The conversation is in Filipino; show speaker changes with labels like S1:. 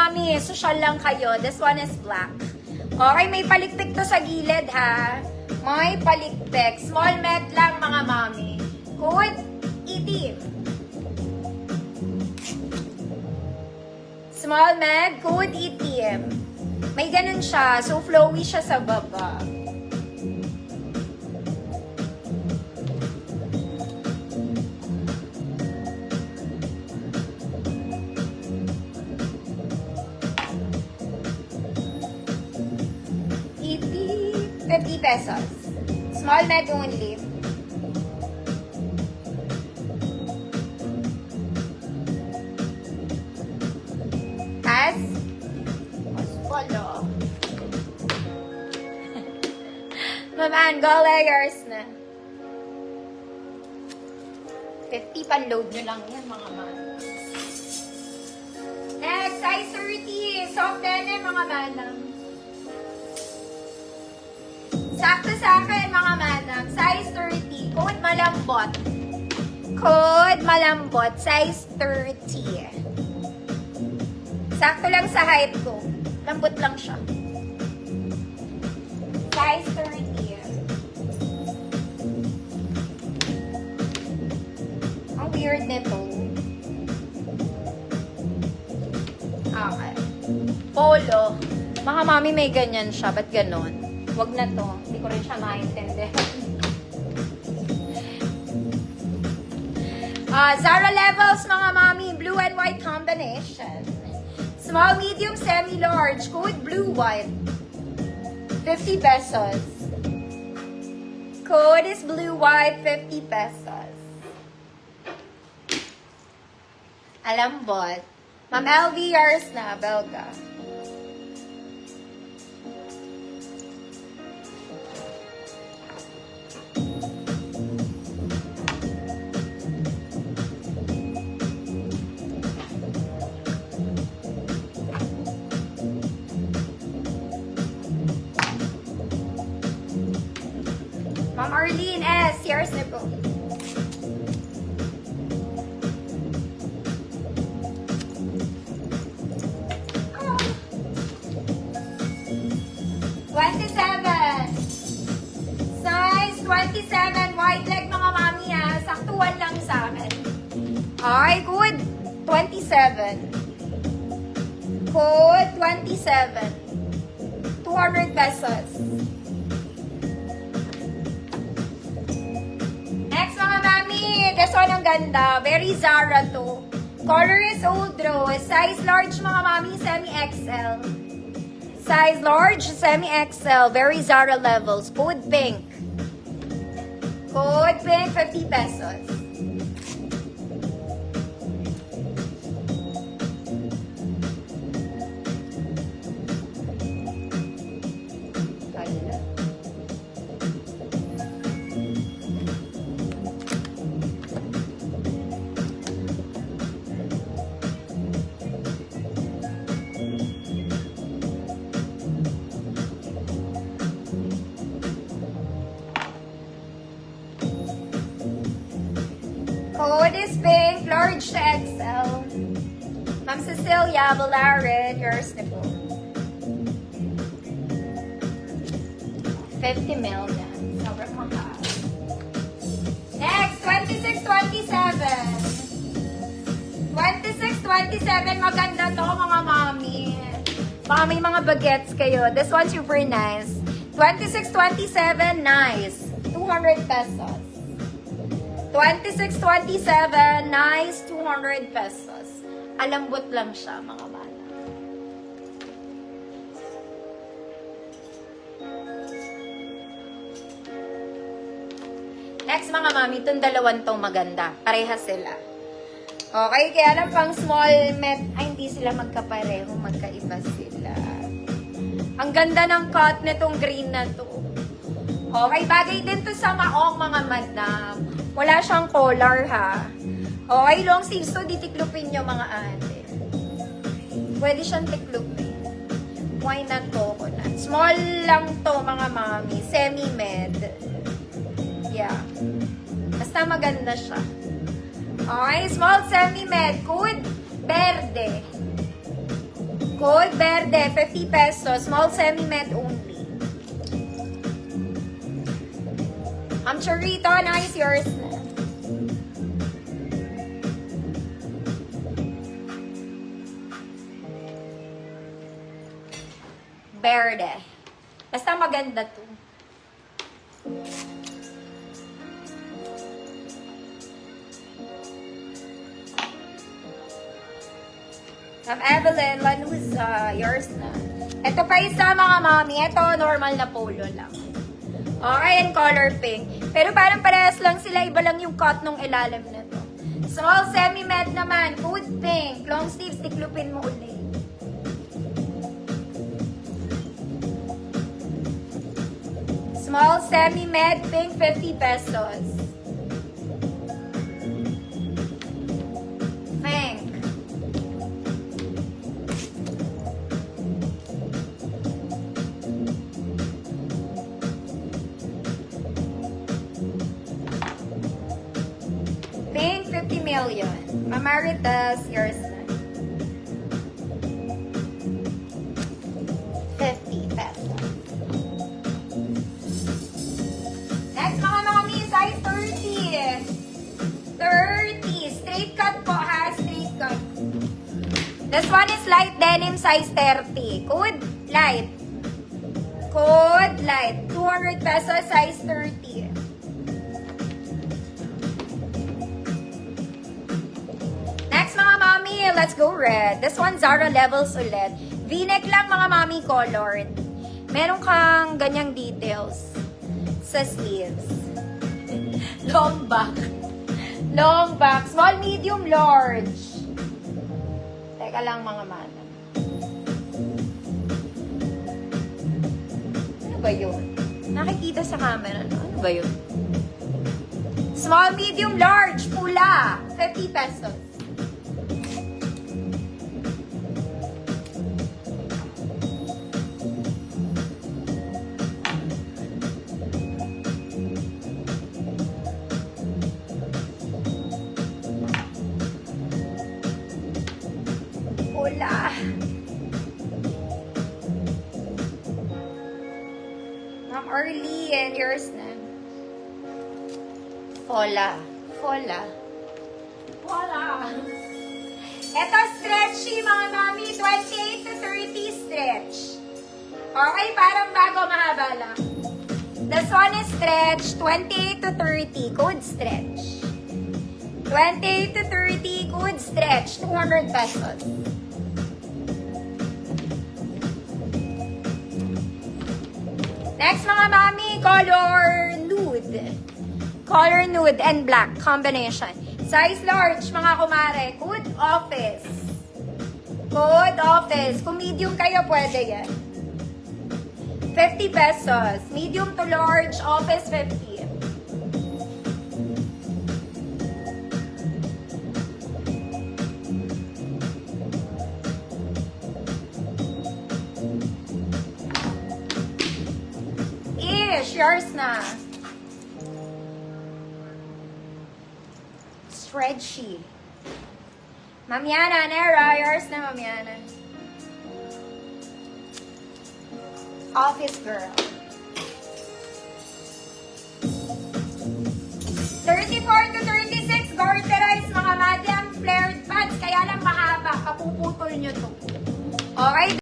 S1: mami, social lang kayo. This one is black. Okay, may palikpik to sa gilid, ha? May palikpik. Small med lang, mga mami. Code, itim. Small med, code, itim. May ganun siya. So, flowy siya sa baba. $50. Small med only. As? As pala. Maman, go layers na. 50 pan-load nyo lang yan, mga man. Next, size 30. Soft denim, mga manang. Sakto sa akin, mga manang. Size 30. Code malambot. Code malambot. Size 30. Sakto lang sa height ko. Lambot lang siya. Size 30. Ang weird nito. Okay. Polo. Mga mami, may ganyan siya. Ba't ganon? Wag na to. Hindi ko rin siya maintindihan. Zara levels, mga mami. Blue and white combination. Small, medium, semi-large. Code blue, white. $50. Code is blue, white. $50. Alambot. Ma'am LV, yours na. Belga. Ma'am Arlene S. Yours na po. Size 27. White leg, mga mami, ha. Saktuan lang sa akin. Okay, good. 27. Code 27. $200. This one ang ganda. Very Zara to. Color is old rose. Size large, mga mami. Semi-XL. Size large, semi-XL. Very Zara levels. Code pink. Code pink, $50. Code is pink, large to XL. Ma'am Cecilia Valarin, yours na po. 50 mil na. Sobrang mahal. Next, 26-27. 26-27, maganda to, mga mami. Baka may mga bagets kayo. This one's super nice. 26-27, nice. $200. 26-27, nice, $200. Alambot lang siya, mga bata. Next, mga mami, itong dalawang tong maganda. Parehas sila. Okay, kaya lang pang small met, ay hindi sila magkapareho, magkaiba sila. Ang ganda ng cut nitong green na to. Okay, bagay din to sa maong, mga madam. Wala siyang collar, ha. Okay, long sleeves to. Ditiklupin nyo, mga ate. Pwede siyang tiklupin. Why not coconut? Small lang to, mga mami. Semi-med. Yeah. Basta maganda siya. Okay, small semi-med. Code verde. Code Verde, 50 pesos. Small semi-med only. Chorito, nice, yours na. Verde. Basta maganda to. Evelyn, Lanuza, yours na. Ito pa isa mga mami. Ito, normal na polo lang. Okay, and color pink. Pero parang parehas lang sila. Iba lang yung cut nung ilalim na to. Small semi-med naman. Code pink. Long sleeves, tiklupin mo ulit. Small semi-med pink, 50 pesos. Pink. Pink, 50 million. Mamaritas, yours na. 50 pesos. Next, mga mami, size 30. 30. Straight cut po, ha? Straight cut. This one is light denim, size 30. Code light. Code light. 200 pesos, size 30. Next, mga mami, let's go red. This one, Zara Levels ulit. V-neck lang, mga mami, colored. Meron kang ganyang details sa sleeves. Long back. Long back. Small, medium, large. Teka lang, mga mana. Ano ba yun? Nakikita sa camera, no? Ano ba yun? Small, medium, large. Pula. 50 pesos. Pula. Ma'am Arlene, yours na. Fola. Fola. Fola. Ito, stretchy, mga mami. 28 to 30 stretch. Okay, parang bago, mahaba lang. This one is stretch. 28 to 30. Code stretch. 28 to 30. Code stretch. 200 pesos. Next, mga mami, color nude. Color nude and black combination. Size large, mga kumare. Code office. Code office. Kung medium kayo, pwede yan. 50 pesos. Medium to large, office 50. Yours na. Spreadsheet. Mamiana, Nera. Yours na, Mamiana. Office girl. 34 to 36, garterize, mga madam, flared pants. Kaya lang mahaba. Kapuputol nyo to. Okay?